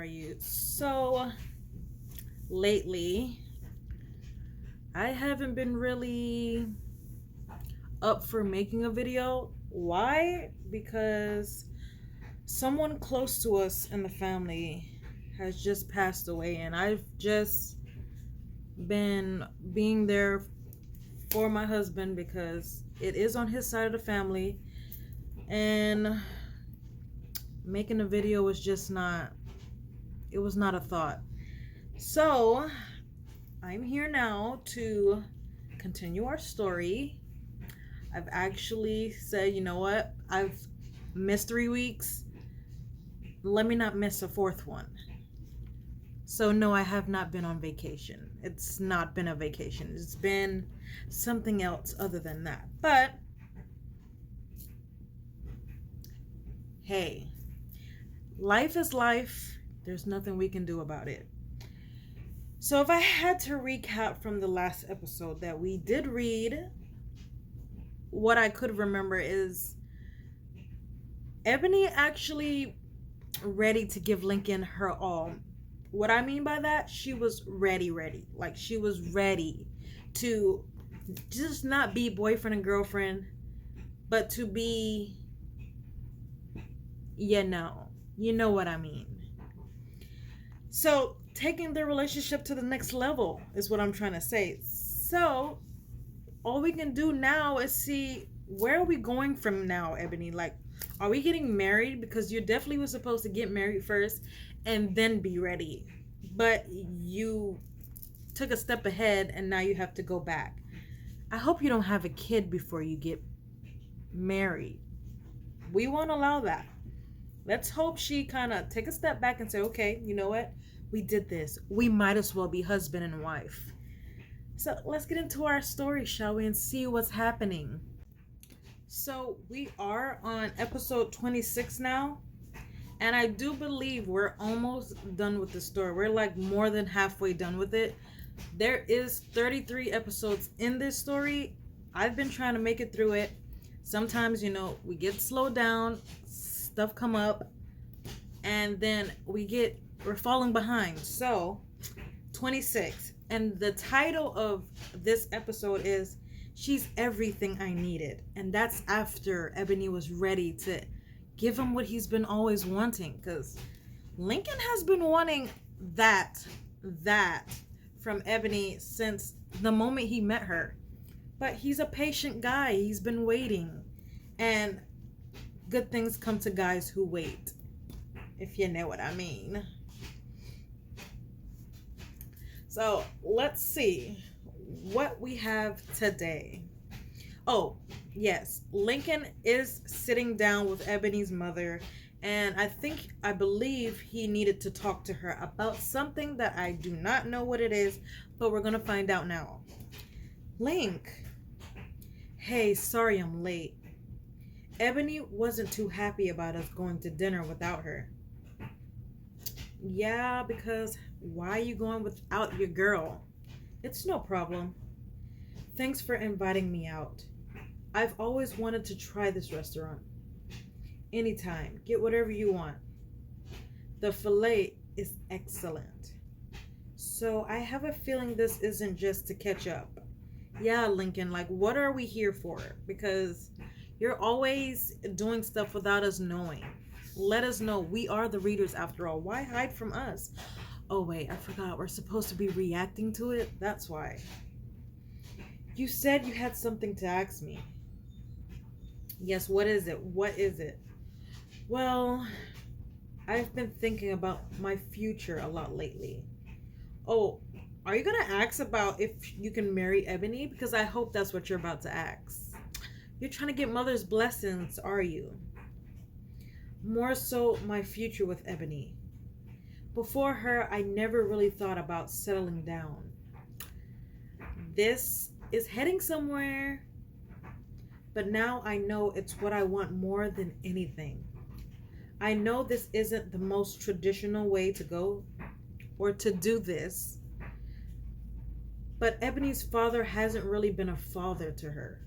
you? So, lately, I haven't been really up for making a video. Why? Because someone close to us in the family has just passed away, and I've just been being there for my husband because it is on his side of the family, and making a video was just not, it was not a thought. So, I'm here now to continue our story. I've actually said, you know what? I've missed 3 weeks. Let me not miss a fourth one. So, no, I have not been on vacation. It's not been a vacation. It's been something else other than that. But, hey, life is life. There's nothing we can do about it. So if I had to recap from the last episode that we did read, what I could remember is Ebony actually ready to give Lincoln her all. What I mean by that, she was ready. Like, she was ready to just not be boyfriend and girlfriend, but to be, you know what I mean. So taking their relationship to the next level is what I'm trying to say. So all we can do now is see, where are we going from now, Ebony? Like, are we getting married? Because you definitely were supposed to get married first and then be ready, but you took a step ahead and now you have to go back. I hope you don't have a kid before you get married. We won't allow that. Let's hope she kind of take a step back and say, okay, you know what? We did this. We might as well be husband and wife. So let's get into our story, shall we, and see what's happening. So we are on episode 26 now. And I do believe we're almost done with the story. We're like more than halfway done with it. There is 33 episodes in this story. I've been trying to make it through it. Sometimes, we get slowed down, stuff come up, and then we're falling behind. So 26, and the title of this episode is She's Everything I Needed, and that's after Ebony was ready to give him what he's been always wanting, because Lincoln has been wanting that from Ebony since the moment he met her. But he's a patient guy. He's been waiting, and good things come to guys who wait, if you know what I mean. So let's see what we have today. Oh, yes. Lincoln is sitting down with Ebony's mother, and I believe he needed to talk to her about something that I do not know what it is, but we're going to find out now. Link. Hey, sorry I'm late. Ebony wasn't too happy about us going to dinner without her. Yeah, because why are you going without your girl? It's no problem. Thanks for inviting me out. I've always wanted to try this restaurant. Anytime. Get whatever you want. The filet is excellent. So I have a feeling this isn't just to catch up. Yeah, Lincoln, like, what are we here for? Because you're always doing stuff without us knowing. Let us know. We are the readers after all. Why hide from us? Oh, wait, I forgot. We're supposed to be reacting to it? That's why. You said you had something to ask me. Yes, what is it? What is it? Well, I've been thinking about my future a lot lately. Oh, are you going to ask about if you can marry Ebony? Because I hope that's what you're about to ask. You're trying to get mother's blessings, are you? More so my future with Ebony. Before her, I never really thought about settling down. This is heading somewhere, but now I know it's what I want more than anything. I know this isn't the most traditional way to go or to do this, but Ebony's father hasn't really been a father to her.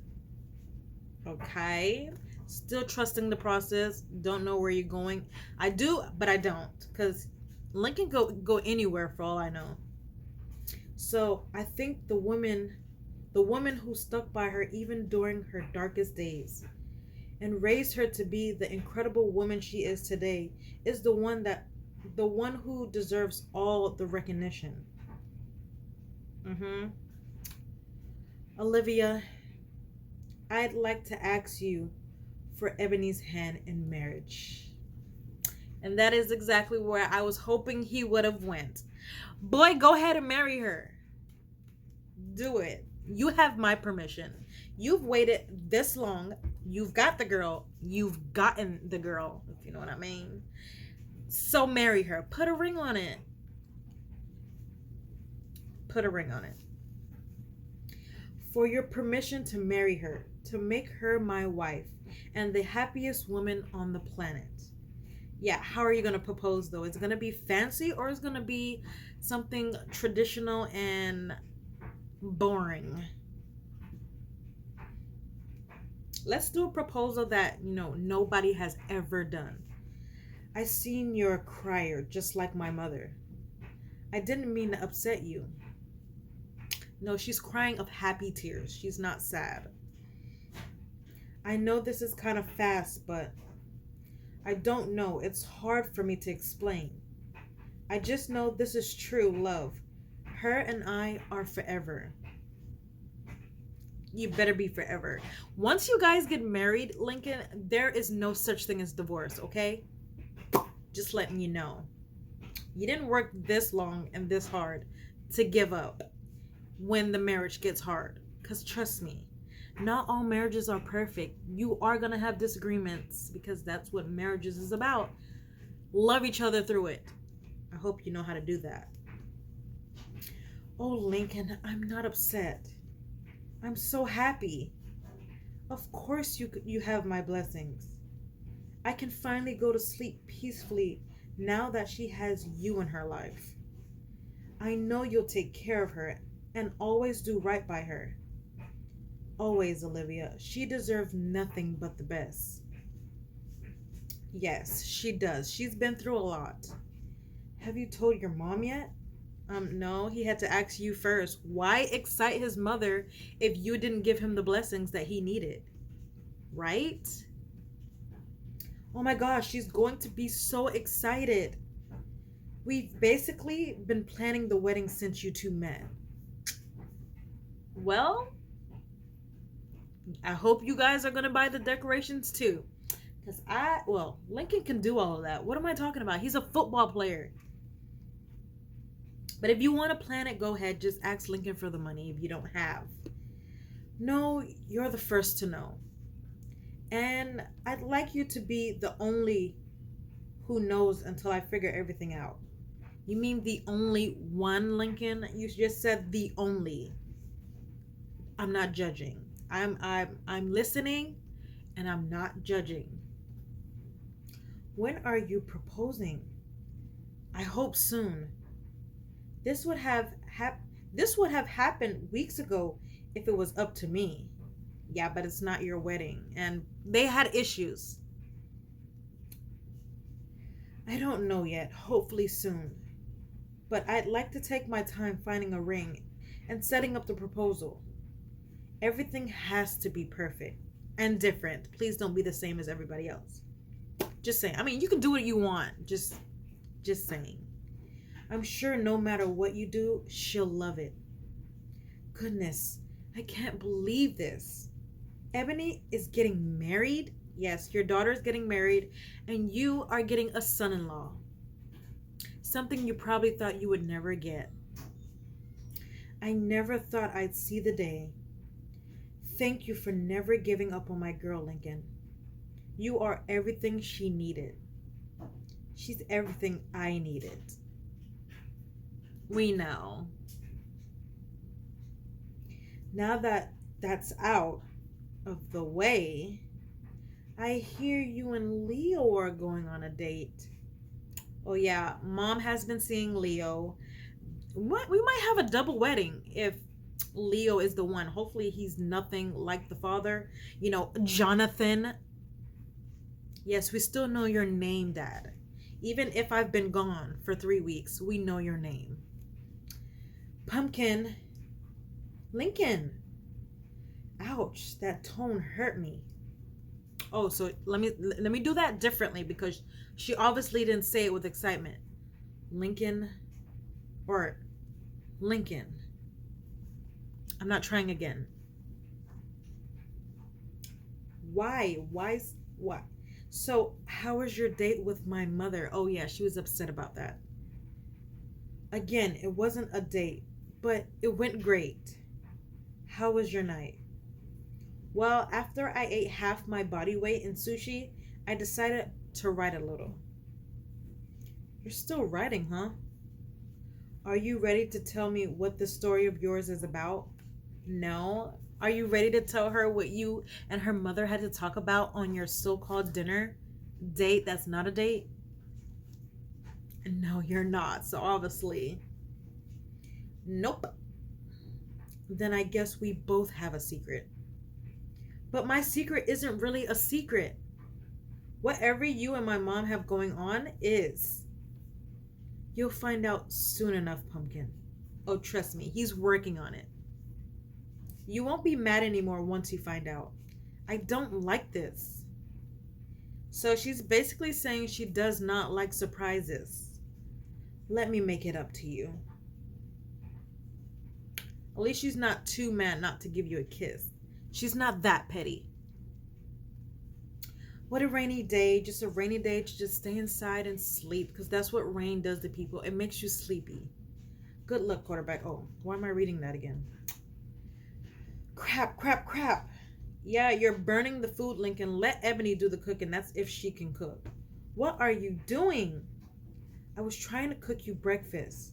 Okay? Still trusting the process. Don't know where you're going. I do, but I don't, because Lincoln go anywhere for all I know. So I think the woman who stuck by her even during her darkest days and raised her to be the incredible woman she is today is the one who deserves all the recognition. Mm-hmm. Olivia, I'd like to ask you for Ebony's hand in marriage. And that is exactly where I was hoping he would have went. Boy, go ahead and marry her. Do it. You have my permission. You've waited this long. You've got the girl. You've gotten the girl, if you know what I mean. So marry her. Put a ring on it. Put a ring on it. For your permission to marry her, to make her my wife and the happiest woman on the planet. Yeah, how are you going to propose though? Is it going to be fancy or is it going to be something traditional and boring? Let's do a proposal that, nobody has ever done. I seen you're a crier just like my mother. I didn't mean to upset you. No, she's crying of happy tears. She's not sad. I know this is kind of fast, but I don't know. It's hard for me to explain. I just know this is true love. Her and I are forever. You better be forever. Once you guys get married, Lincoln, there is no such thing as divorce, okay? Just letting you know. You didn't work this long and this hard to give up when the marriage gets hard. Because trust me, not all marriages are perfect. You are going to have disagreements because that's what marriages is about. Love each other through it. I hope you know how to do that. Oh, Lincoln, I'm not upset. I'm so happy. Of course you have my blessings. I can finally go to sleep peacefully now that she has you in her life. I know you'll take care of her and always do right by her. Always, Olivia. She deserves nothing but the best. Yes, she does. She's been through a lot. Have you told your mom yet? No, he had to ask you first. Why excite his mother if you didn't give him the blessings that he needed? Right? Oh my gosh, she's going to be so excited. We've basically been planning the wedding since you two met. Well, I hope you guys are going to buy the decorations too. Because Lincoln can do all of that. What am I talking about? He's a football player. But if you want to plan it, go ahead. Just ask Lincoln for the money if you don't have. No, you're the first to know. And I'd like you to be the only who knows until I figure everything out. You mean the only one, Lincoln? You just said the only. I'm not judging. I'm listening and I'm not judging. When are you proposing? I hope soon. This would have happened weeks ago if it was up to me. Yeah, but it's not your wedding and they had issues. I don't know yet. Hopefully soon. But I'd like to take my time finding a ring and setting up the proposal. Everything has to be perfect and different. Please don't be the same as everybody else. Just saying. I mean, you can do what you want. Just saying. I'm sure no matter what you do, she'll love it. Goodness, I can't believe this. Ebony is getting married. Yes, your daughter is getting married, and you are getting a son-in-law. Something you probably thought you would never get. I never thought I'd see the day. Thank you for never giving up on my girl, Lincoln. You are everything she needed. She's everything I needed. We know. Now that that's out of the way, I hear you and Leo are going on a date. Oh yeah, Mom has been seeing Leo. What? We might have a double wedding if Leo is the one. Hopefully he's nothing like the father. Jonathan. Yes, we still know your name, Dad. Even if I've been gone for 3 weeks, we know your name. Pumpkin. Lincoln. Ouch, that tone hurt me. Oh, so let me do that differently because she obviously didn't say it with excitement. Lincoln or Lincoln. I'm not trying again. Why? Why? So, how was your date with my mother? Oh yeah, she was upset about that. Again, it wasn't a date, but it went great. How was your night? Well, after I ate half my body weight in sushi, I decided to write a little. You're still writing, huh? Are you ready to tell me what the story of yours is about? No. Are you ready to tell her what you and her mother had to talk about on your so called dinner date that's not a date? No, you're not. So obviously, nope. Then I guess we both have a secret. But my secret isn't really a secret. Whatever you and my mom have going on is. You'll find out soon enough, Pumpkin. Oh, trust me, he's working on it. You won't be mad anymore once you find out. I don't like this. So she's basically saying she does not like surprises. Let me make it up to you. At least she's not too mad not to give you a kiss. She's not that petty. What a rainy day. Just a rainy day to just stay inside and sleep because that's what rain does to people. It makes you sleepy. Good luck, quarterback. Oh, why am I reading that again? Crap. Yeah, you're burning the food, Lincoln. Let Ebony do the cooking. That's if she can cook. What are you doing? I was trying to cook you breakfast.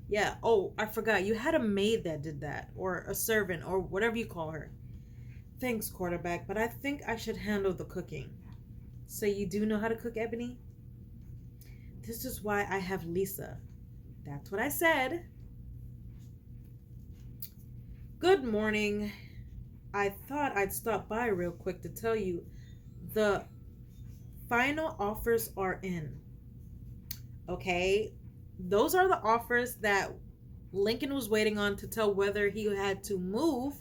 Yeah, oh, I forgot. You had a maid that did that, or a servant, or whatever you call her. Thanks, quarterback, but I think I should handle the cooking. So you do know how to cook, Ebony? This is why I have Lisa. That's what I said. Good morning. I thought I'd stop by real quick to tell you the final offers are in. Okay? Those are the offers that Lincoln was waiting on to tell whether he had to move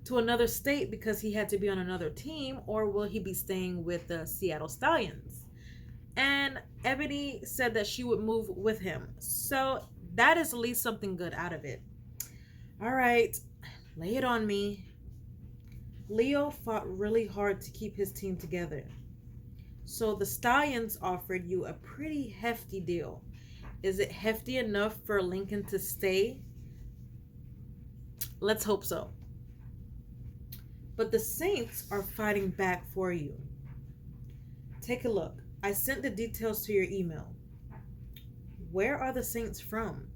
to another state because he had to be on another team or will he be staying with the Seattle Stallions. And Ebony said that she would move with him. So that is at least something good out of it. All right, lay it on me. Leo fought really hard to keep his team together. So the Stallions offered you a pretty hefty deal. Is it hefty enough for Lincoln to stay? Let's hope so. But the Saints are fighting back for you. Take a look. I sent the details to your email. Where are the Saints from?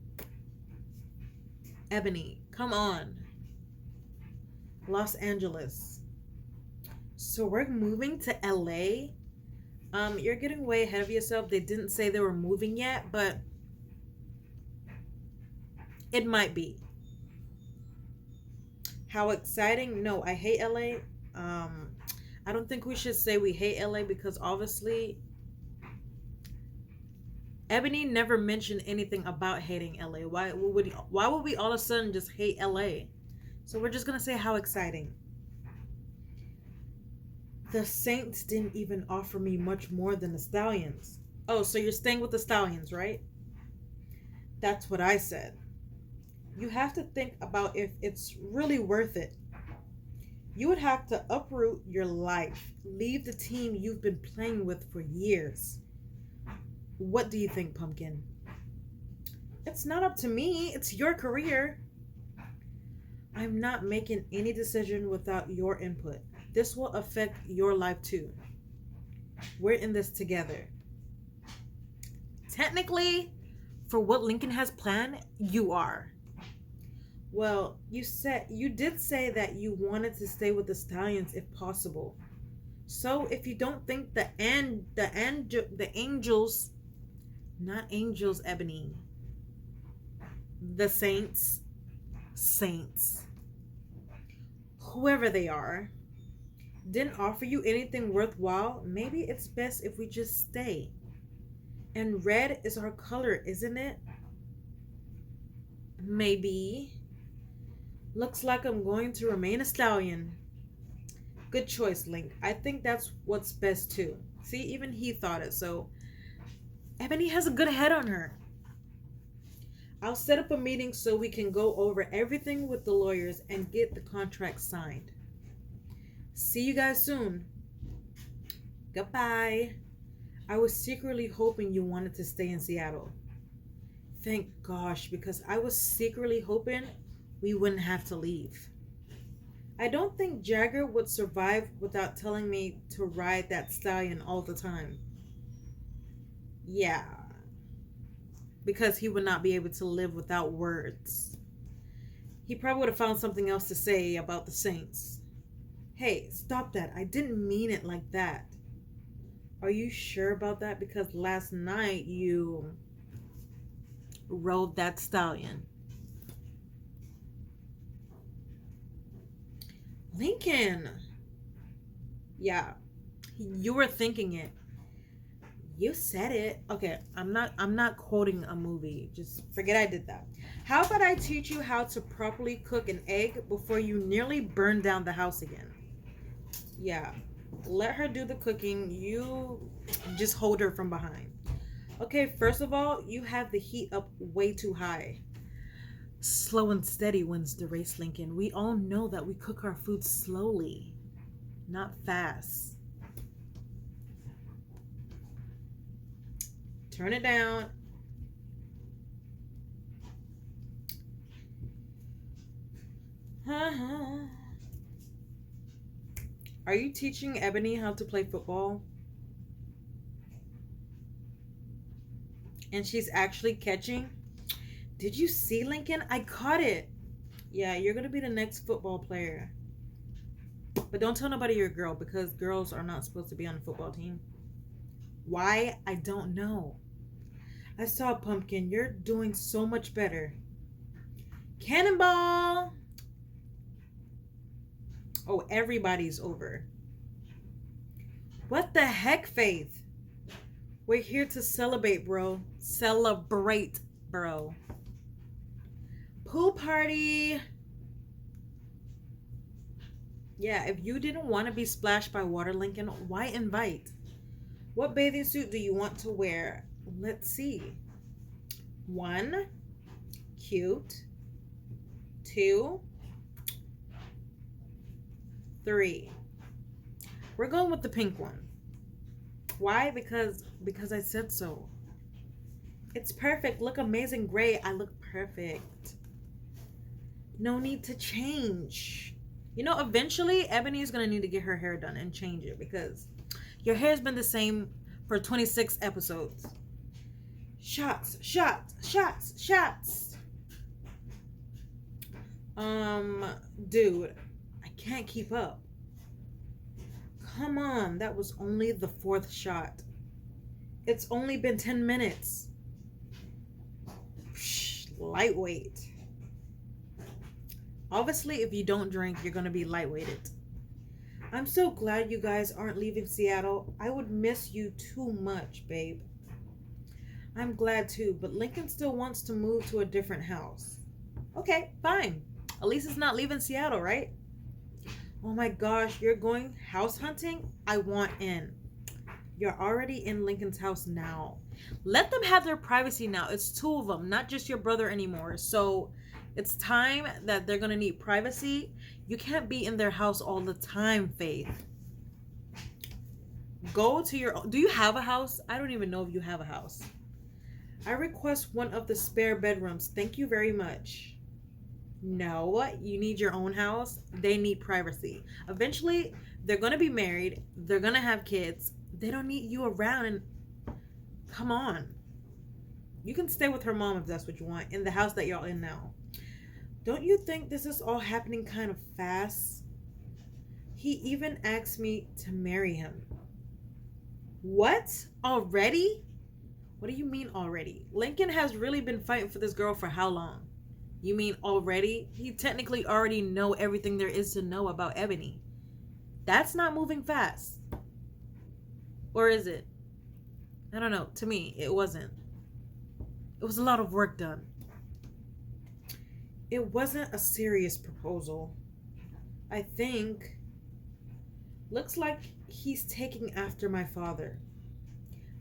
Ebony, come on. Los Angeles. So we're moving to LA? You're getting way ahead of yourself. They didn't say they were moving yet, but it might be. How exciting? No, I hate LA. I don't think we should say we hate LA because obviously Ebony never mentioned anything about hating LA. Why would we all of a sudden just hate LA? So we're just gonna say how exciting. The Saints didn't even offer me much more than the Stallions. Oh, so you're staying with the Stallions, right? That's what I said. You have to think about if it's really worth it. You would have to uproot your life, leave the team you've been playing with for years. What do you think, Pumpkin? It's not up to me. It's your career. I'm not making any decision without your input. This will affect your life too. We're in this together. Technically, for what Lincoln has planned, you are. Well, you did say that you wanted to stay with the Stallions if possible. So if you don't think the Angels, not Angels, Ebony, the Saints, whoever they are, didn't offer you anything worthwhile, maybe it's best if we just stay. And red is our color, isn't it? Maybe. Looks like I'm going to remain a stallion. Good choice, Link. I think that's what's best too. See, even he thought it, so Ebony has a good head on her. I'll set up a meeting so we can go over everything with the lawyers and get the contract signed. See you guys soon. Goodbye. I was secretly hoping you wanted to stay in Seattle. Thank gosh, because I was secretly hoping we wouldn't have to leave. I don't think Jagger would survive without telling me to ride that stallion all the time. Yeah, because he would not be able to live without words. He probably would have found something else to say about the Saints. Hey, stop that. I didn't mean it like that. Are you sure about that? Because last night you rode that stallion. Lincoln. Yeah, you were thinking it. You said it. Okay, I'm not quoting a movie. Just forget I did that. How about I teach you how to properly cook an egg before you nearly burn down the house again? Yeah. Let her do the cooking. You just hold her from behind. Okay, first of all, you have the heat up way too high. Slow and steady wins the race, Lincoln. We all know that we cook our food slowly, not fast. Turn it down. Are you teaching Ebony how to play football? And she's actually catching? Did you see, Lincoln? I caught it. Yeah, you're going to be the next football player. But don't tell nobody you're a girl, because girls are not supposed to be on the football team. Why? I don't know. I saw Pumpkin. You're doing so much better. Cannonball! Oh, everybody's over. What the heck, Faith? We're here to celebrate, bro. Celebrate, bro. Pool party. Yeah, if you didn't want to be splashed by water, Lincoln, why invite? What bathing suit do you want to wear? Let's see. 1, cute. 2, 3. We're going with the pink one. Why? Because I said so. It's perfect. Look amazing. Gray. I look perfect. No need to change. You know, eventually Ebony is going to need to get her hair done and change it, because your hair's been the same for 26 episodes. Shots, shots, shots, shots. Dude, I can't keep up. Come on, that was only the 4th shot. It's only been 10 minutes. Psh, lightweight. Obviously, if you don't drink, you're going to be lightweighted. I'm so glad you guys aren't leaving Seattle. I would miss you too much, babe. I'm glad too, but Lincoln still wants to move to a different house. Okay, fine. At least it's not leaving Seattle, right? Oh my gosh, you're going house hunting? I want in. You're already in Lincoln's house now. Let them have their privacy now. It's 2 of them, not just your brother anymore. So it's time that they're going to need privacy. You can't be in their house all the time, Faith. Go to your... Do you have a house? I don't even know if you have a house. I request one of the spare bedrooms. Thank you very much. No, you need your own house. They need privacy. Eventually, they're going to be married. They're going to have kids. They don't need you around. And come on. You can stay with her mom if that's what you want, in the house that y'all in now. Don't you think this is all happening kind of fast? He even asked me to marry him. What? Already? What do you mean already? Lincoln has really been fighting for this girl for how long? You mean already? He technically already know everything there is to know about Ebony. That's not moving fast. Or is it? I don't know. To me, it wasn't. It was a lot of work done. It wasn't a serious proposal. I think. Looks like he's taking after my father.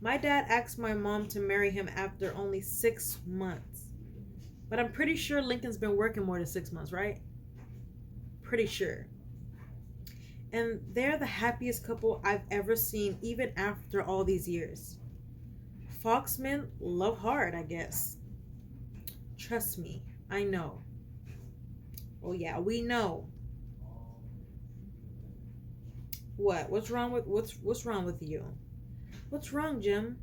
My dad asked my mom to marry him after only 6 months. But I'm pretty sure Lincoln's been working more than 6 months, right? Pretty sure. And they're the happiest couple I've ever seen, even after all these years. Foxmen love hard, I guess. Trust me, I know. Oh yeah, we know. What? What's wrong with you? What's wrong, Jim?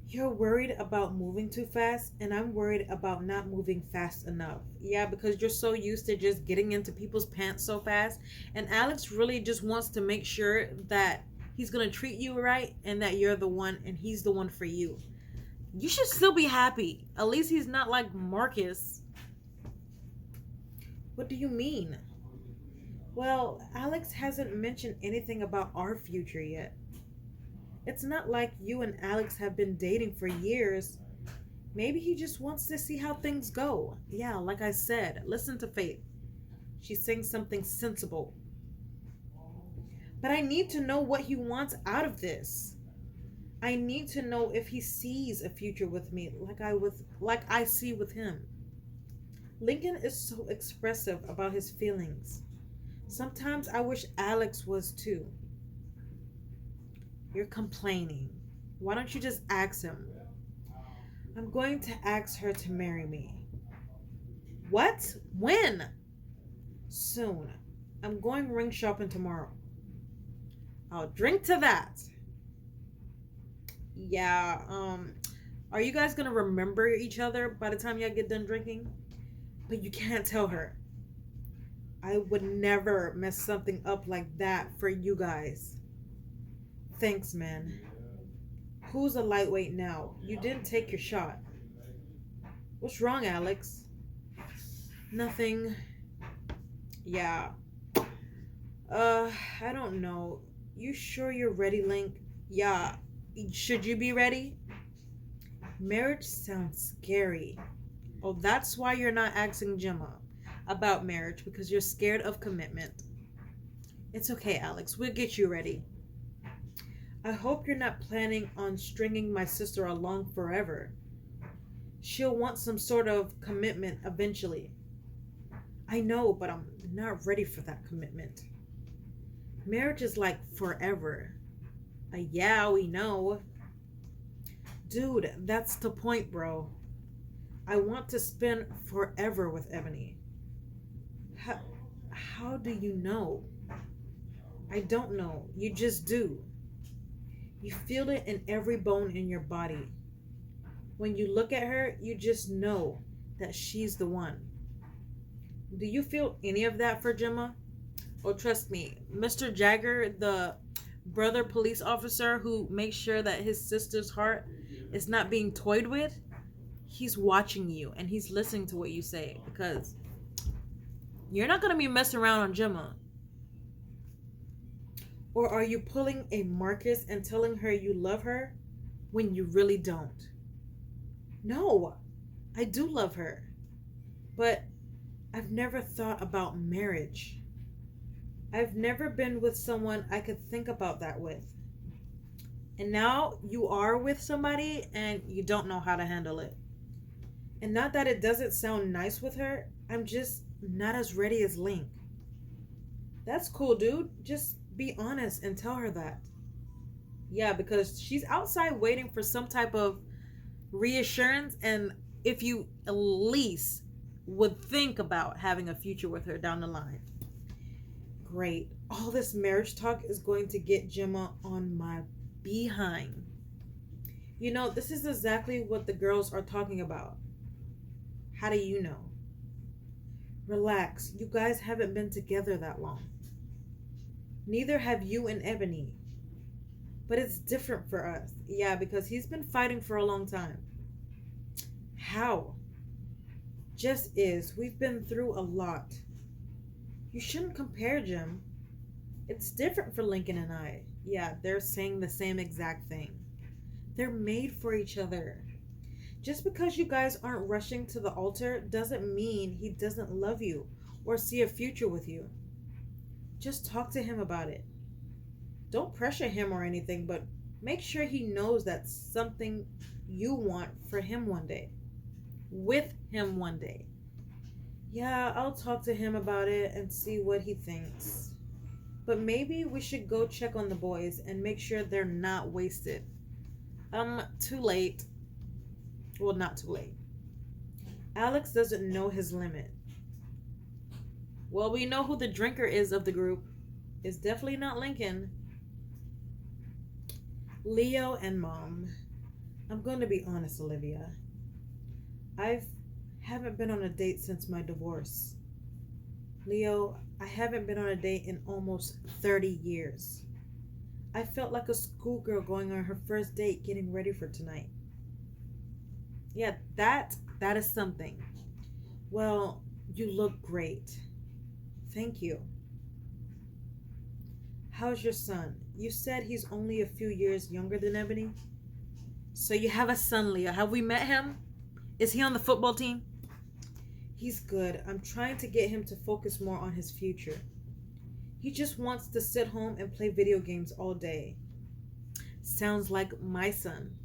You're worried about moving too fast, and I'm worried about not moving fast enough. Yeah, because you're so used to just getting into people's pants so fast. And Alex really just wants to make sure that he's going to treat you right and that you're the one and he's the one for you. You should still be happy. At least he's not like Marcus. What do you mean? Well, Alex hasn't mentioned anything about our future yet. It's not like you and Alex have been dating for years. Maybe he just wants to see how things go. Yeah, like I said, listen to Faith. She's saying something sensible. But I need to know what he wants out of this. I need to know if he sees a future with me like I see with him. Lincoln is so expressive about his feelings. Sometimes I wish Alex was too. You're complaining. Why don't you just ask him? I'm going to ask her to marry me. What? When? Soon. I'm going ring shopping tomorrow. I'll drink to that. Yeah, are you guys gonna remember each other by the time y'all get done drinking? But you can't tell her. I would never mess something up like that for you guys. Thanks, man. Who's a lightweight now? You didn't take your shot. What's wrong, Alex? Nothing. Yeah. I don't know. You sure you're ready, Link? Yeah. Should you be ready? Marriage sounds scary. Oh, that's why you're not asking Gemma about marriage, because you're scared of commitment. It's okay, Alex. We'll get you ready. I hope you're not planning on stringing my sister along forever. She'll want some sort of commitment eventually. I know, but I'm not ready for that commitment. Marriage is like forever. Yeah, we know. Dude, that's the point, bro. I want to spend forever with Ebony. How do you know? I don't know. You just do. You feel it in every bone in your body. When you look at her, you just know that she's the one. Do you feel any of that for Gemma? Oh, trust me, Mr. Jagger, the brother police officer who makes sure that his sister's heart is not being toyed with, he's watching you and he's listening to what you say, because you're not going to be messing around on Gemma. Or are you pulling a Marcus and telling her you love her when you really don't? No, I do love her. But I've never thought about marriage. I've never been with someone I could think about that with. And now you are with somebody and you don't know how to handle it. And not that it doesn't sound nice with her, I'm just not as ready as Link. That's cool, dude. Just be honest and tell her that. Yeah, because she's outside waiting for some type of reassurance, and if you at least would think about having a future with her down the line. Great. All this marriage talk is going to get Gemma on my behind. You know, this is exactly what the girls are talking about. How do you know? Relax. You guys haven't been together that long. Neither have you and Ebony. But it's different for us. Yeah, because he's been fighting for a long time. How? Just is. We've been through a lot. You shouldn't compare, Jim. It's different for Lincoln and I. Yeah, they're saying the same exact thing. They're made for each other. Just because you guys aren't rushing to the altar doesn't mean he doesn't love you or see a future with you. Just talk to him about it. Don't pressure him or anything, but make sure he knows that's something you want for him one day. With him one day. Yeah, I'll talk to him about it and see what he thinks. But maybe we should go check on the boys and make sure they're not wasted. Too late. Well, not too late. Alex doesn't know his limit. Well, we know who the drinker is of the group. It's definitely not Lincoln. Leo and Mom. I'm going to be honest, Olivia. I haven't been on a date since my divorce. Leo, I haven't been on a date in almost 30 years. I felt like a schoolgirl going on her first date getting ready for tonight. Yeah, that is something. Well, you look great. Thank you. How's your son? You said he's only a few years younger than Ebony. So you have a son, Leo. Have we met him? Is he on the football team? He's good. I'm trying to get him to focus more on his future. He just wants to sit home and play video games all day. Sounds like my son.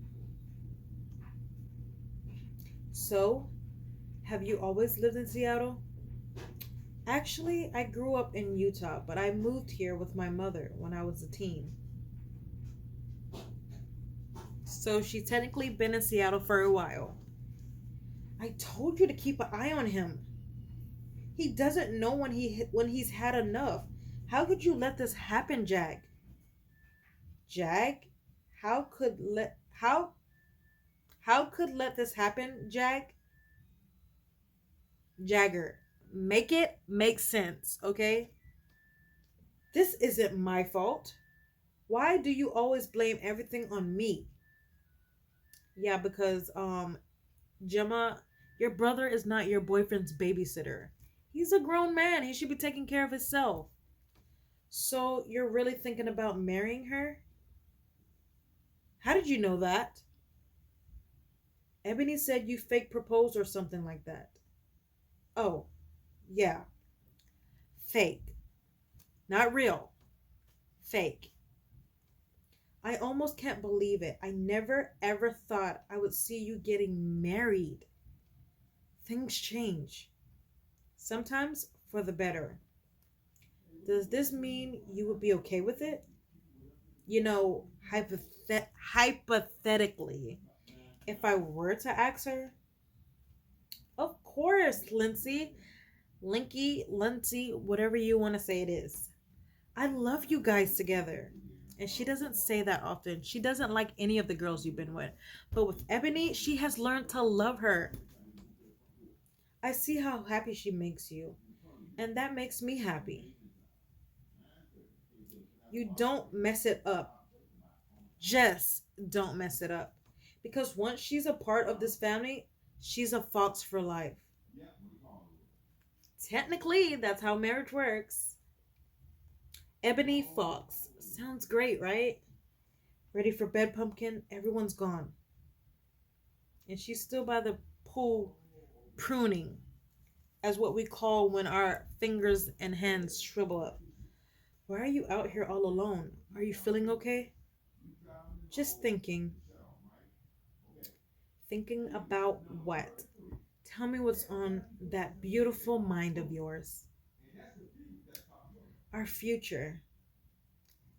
So, have you always lived in Seattle? Actually, I grew up in Utah, but I moved here with my mother when I was a teen. So she's technically been in Seattle for a while. I told you to keep an eye on him. He doesn't know when he's had enough. How could you let this happen, Jag? Jag? How could let this happen, Jag? Jagger, make it make sense, okay? This isn't my fault. Why do you always blame everything on me? Yeah, because Gemma, your brother is not your boyfriend's babysitter. He's a grown man. He should be taking care of himself. So you're really thinking about marrying her? How did you know that? Ebony said you fake proposed or something like that. Oh, yeah. Fake. Not real. Fake. I almost can't believe it. I never ever thought I would see you getting married. Things change. Sometimes for the better. Does this mean you would be okay with it? You know, hypothetically, if I were to ask her? Of course, Lindsay. Lindsay, whatever you want to say it is. I love you guys together. And she doesn't say that often. She doesn't like any of the girls you've been with. But with Ebony, she has learned to love her. I see how happy she makes you. And that makes me happy. You don't mess it up. Just don't mess it up. Because once she's a part of this family, she's a fox for life. Technically, that's how marriage works. Ebony Fox. Sounds great, right? Ready for bed, Pumpkin? Everyone's gone. And she's still by the pool pruning, as what we call when our fingers and hands shrivel up. Why are you out here all alone? Are you feeling okay? Just thinking. Thinking about what? Tell me what's on that beautiful mind of yours. Our future.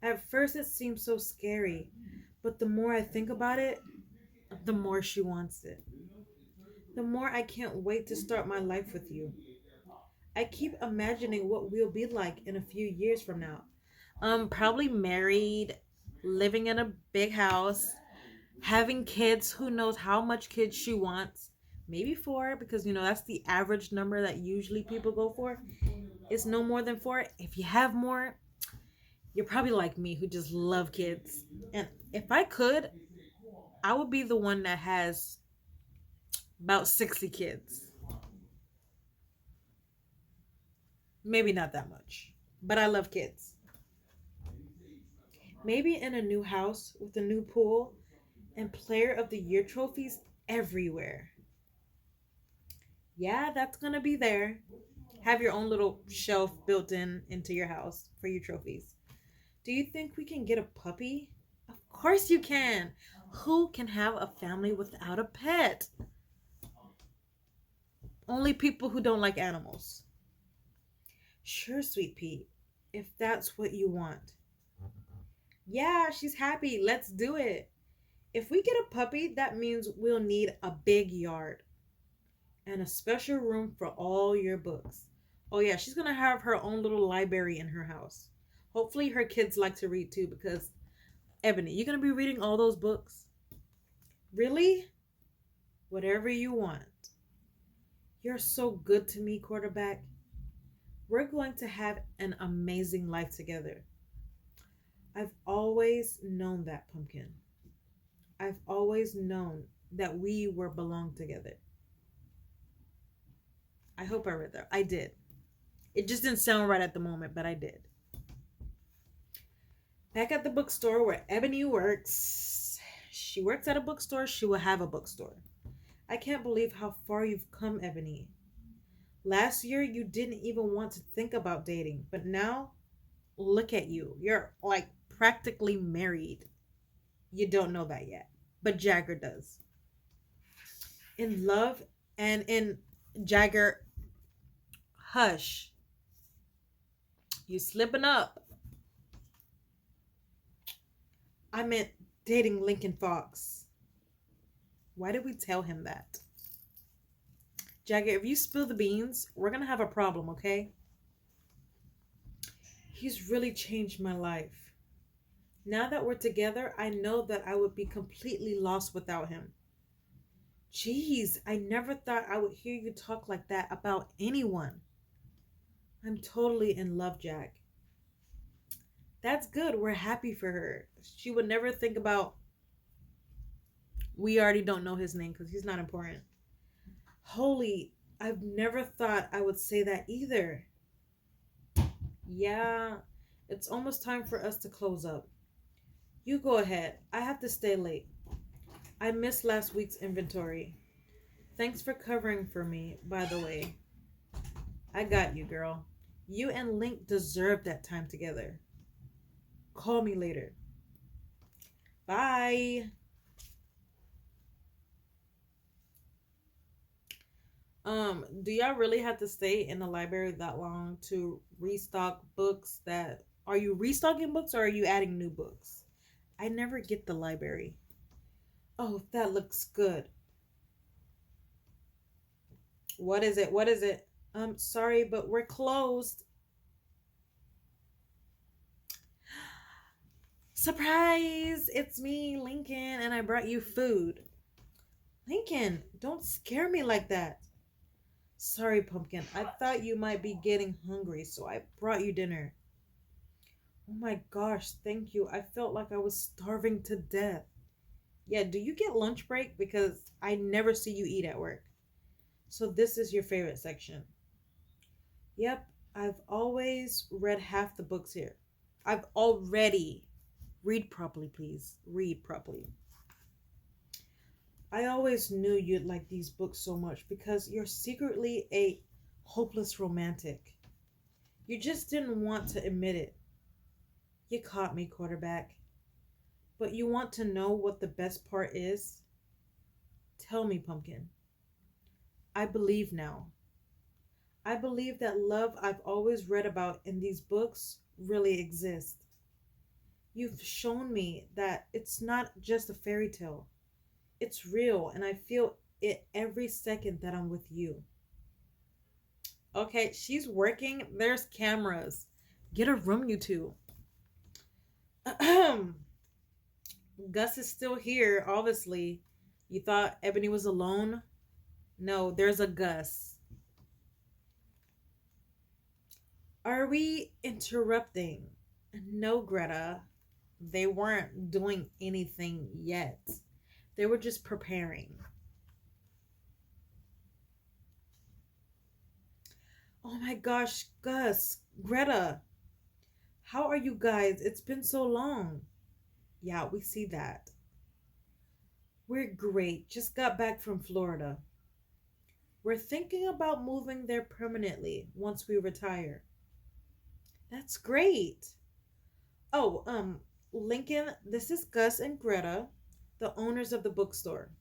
At first it seems so scary, but the more I think about it, the more she wants it. The more I can't wait to start my life with you. I keep imagining what we'll be like in a few years from now. Probably married, living in a big house, having kids. Who knows how much kids she wants? Maybe 4, because that's the average number that usually people go for. It's no more than 4. If you have more, you're probably like me who just love kids. And if I could, I would be the one that has about 60 kids. Maybe not that much, but I love kids. Maybe in a new house with a new pool and Player of the Year trophies everywhere. Yeah, that's gonna be there. Have your own little shelf built in into your house for your trophies. Do you think we can get a puppy? Of course you can. Who can have a family without a pet? Only people who don't like animals. Sure, sweet pea, if that's what you want. Yeah, she's happy. Let's do it. If we get a puppy, that means we'll need a big yard and a special room for all your books. Oh, yeah, she's going to have her own little library in her house. Hopefully, her kids like to read too because, Ebony, you're going to be reading all those books? Really? Whatever you want. You're so good to me, quarterback. We're going to have an amazing life together. I've always known that, Pumpkin. I've always known that we were belong together. I hope I read that. I did. It just didn't sound right at the moment, but I did. Back at the bookstore where Ebony works. She works at a bookstore, she will have a bookstore. I can't believe how far you've come, Ebony. Last year, you didn't even want to think about dating, but now, look at you. You're like practically married. You don't know that yet, but Jagger does. In love and in Jagger, hush. You slipping up. I meant dating Lincoln Fox. Why did we tell him that? Jagger, if you spill the beans, we're going to have a problem, okay? He's really changed my life. Now that we're together, I know that I would be completely lost without him. Jeez, I never thought I would hear you talk like that about anyone. I'm totally in love, Jack. That's good. We're happy for her. She would never think about. We already don't know his name because he's not important. Holy, I've never thought I would say that either. Yeah, it's almost time for us to close up. You go ahead. I have to stay late. I missed last week's inventory. Thanks for covering for me, by the way. I got you, girl. You and Link deserve that time together. Call me later. Bye. Do y'all really have to stay in the library that long to restock books that are you restocking books or are you adding new books? I never get the library. Oh, that looks good. What is it? What is it? Sorry, but we're closed. Surprise! It's me, Lincoln, and I brought you food. Lincoln, don't scare me like that. Sorry, Pumpkin. I thought you might be getting hungry, so I brought you dinner. Oh my gosh, thank you. I felt like I was starving to death. Yeah, do you get lunch break? Because I never see you eat at work. So this is your favorite section. Yep, I've always read half the books here. I've already. Read properly, please. Read properly. I always knew you'd like these books so much because you're secretly a hopeless romantic. You just didn't want to admit it. You caught me, quarterback. But you want to know what the best part is? Tell me, Pumpkin. I believe now. I believe that love I've always read about in these books really exists. You've shown me that it's not just a fairy tale. It's real, and I feel it every second that I'm with you. Okay, she's working. There's cameras. Get a room, you two. Gus is still here, obviously. You thought Ebony was alone? No, there's a Gus. Are we interrupting? No, Greta. They weren't doing anything yet. They were just preparing. Oh my gosh, Gus, Greta. How are you guys? It's been so long. Yeah, we see that. We're great. Just got back from Florida. We're thinking about moving there permanently once we retire. That's great. Oh, Lincoln, this is Gus and Greta, the owners of the bookstore.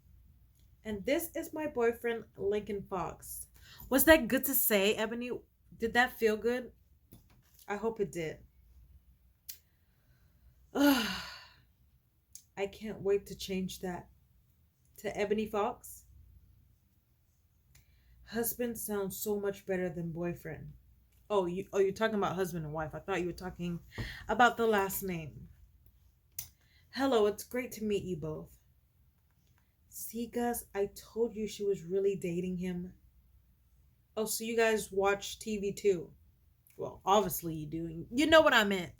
And this is my boyfriend, Lincoln Fox. Was that good to say, Ebony? Did that feel good? I hope it did. Ugh, I can't wait to change that to Ebony Fox. Husband sounds so much better than boyfriend. You're talking about husband and wife. I thought you were talking about the last name. Hello, it's great to meet you both. See, Gus, I told you she was really dating him. Oh, so you guys watch TV too? Well, obviously you do. You know what I meant.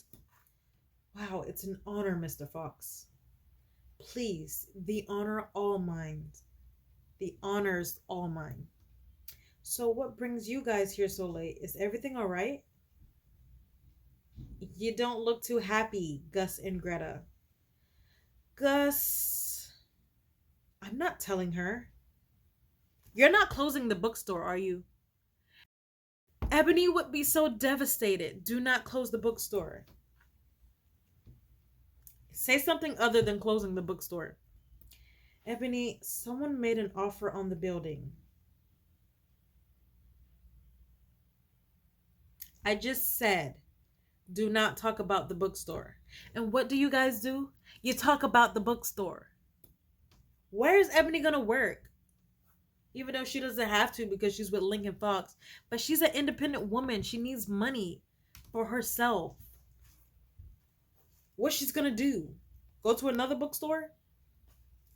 Wow, it's an honor, Mr. Fox. Please, the honor all mine. The honor's all mine. So what brings you guys here so late? Is everything all right? You don't look too happy, Gus and Greta. Gus, I'm not telling her. You're not closing the bookstore, are you? Ebony would be so devastated. Do not close the bookstore. Say something other than closing the bookstore. Ebony, someone made an offer on the building. I just said, do not talk about the bookstore. And what do you guys do? You talk about the bookstore. Where is Ebony gonna work? Even though she doesn't have to because she's with Lincoln Fox. But she's an independent woman. She needs money for herself. What's she's gonna do? Go to another bookstore?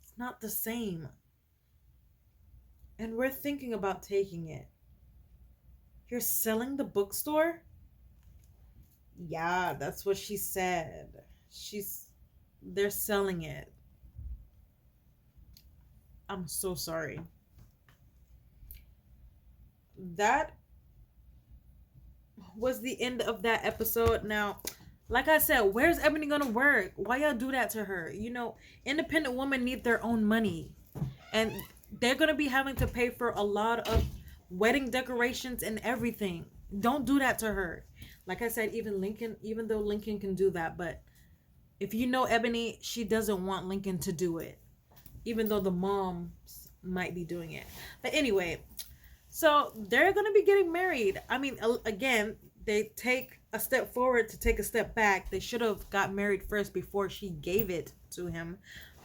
It's not the same. And we're thinking about taking it. You're selling the bookstore? Yeah, that's what she said. They're selling it. I'm so sorry. That was the end of that episode. Now, like I said, where's Ebony gonna work? Why y'all do that to her? You know, independent women need their own money. And they're gonna be having to pay for a lot of wedding decorations and everything. Don't do that to her. Like I said, even though Lincoln can do that, but if you know Ebony, she doesn't want Lincoln to do it. Even though the moms might be doing it. But anyway, so they're going to be getting married. I mean, again, they take a step forward to take a step back. They should have got married first before she gave it to him.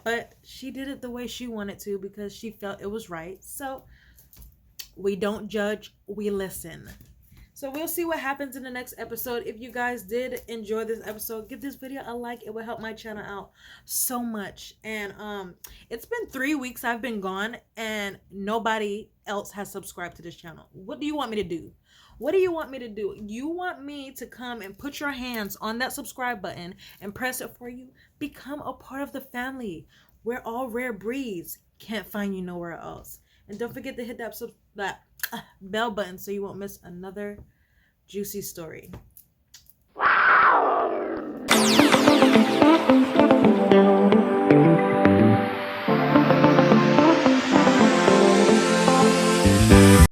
But she did it the way she wanted to because she felt it was right. So we don't judge, we listen. So we'll see what happens in the next episode. If you guys did enjoy this episode, give this video a like. It will help my channel out so much. And it's been 3 weeks I've been gone and nobody else has subscribed to this channel. What do you want me to do? What do you want me to do? You want me to come and put your hands on that subscribe button and press it for you? Become a part of the family. We're all rare breeds. Can't find you nowhere else. And don't forget to hit that bell button so you won't miss another juicy story. Wow.